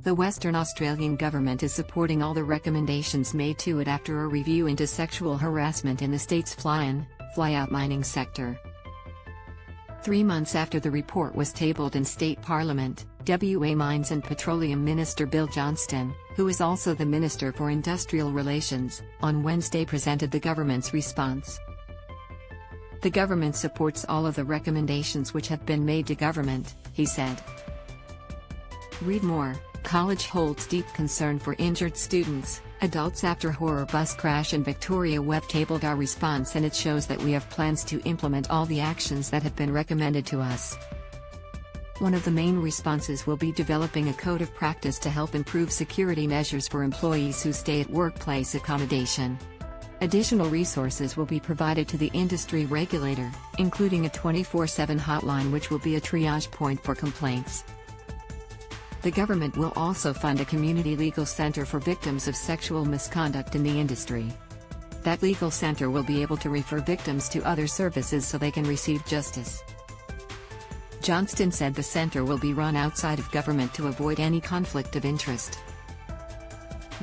The Western Australian government is supporting all the recommendations made to it after a review into sexual harassment in the state's fly-in, fly-out mining sector. 3 months after the report was tabled in state parliament, WA Mines and Petroleum Minister Bill Johnston, who is also the Minister for Industrial Relations, on Wednesday presented the government's response. The government supports all of the recommendations which have been made to government, he said. Read more. College holds deep concern for injured students, adults after horror bus crash in Victoria. We've tabled our response and it shows that we have plans to implement all the actions that have been recommended to us. One of the main responses will be developing a code of practice to help improve security measures for employees who stay at workplace accommodation. Additional resources will be provided to the industry regulator, including a 24/7 hotline which will be a triage point for complaints. The government will also fund a community legal center for victims of sexual misconduct in the industry. That legal center will be able to refer victims to other services so they can receive justice. Johnston said the center will be run outside of government to avoid any conflict of interest.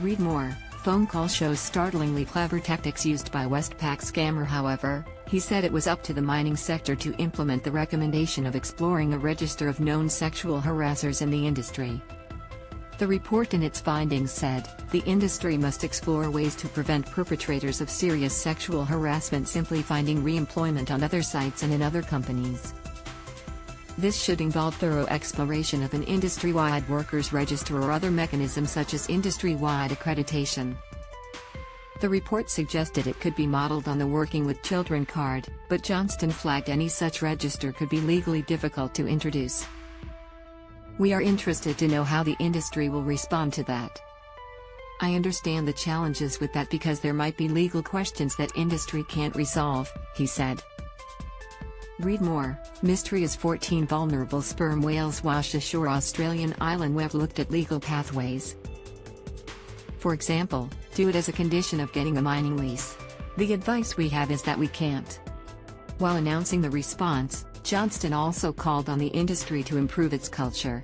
Read more. Phone call shows startlingly clever tactics used by Westpac scammer. However, he said it was up to the mining sector to implement the recommendation of exploring a register of known sexual harassers in the industry. The report in its findings said, the industry must explore ways to prevent perpetrators of serious sexual harassment simply finding re-employment on other sites and in other companies. This should involve thorough exploration of an industry-wide workers' register or other mechanisms such as industry-wide accreditation. The report suggested it could be modeled on the Working with Children card, but Johnston flagged any such register could be legally difficult to introduce. We are interested to know how the industry will respond to that. I understand the challenges with that because there might be legal questions that industry can't resolve, he said. Read more. Mystery as 14 vulnerable sperm whales wash ashore Australian island. We've looked at legal pathways. For example, do it as a condition of getting a mining lease. The advice we have is that we can't. While announcing the response, Johnston also called on the industry to improve its culture.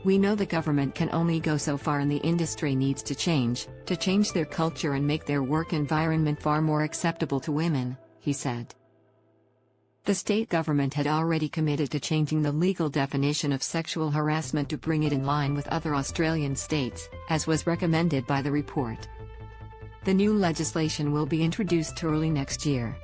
We know the government can only go so far and the industry needs to change their culture and make their work environment far more acceptable to women, he said. The state government had already committed to changing the legal definition of sexual harassment to bring it in line with other Australian states, as was recommended by the report. The new legislation will be introduced early next year.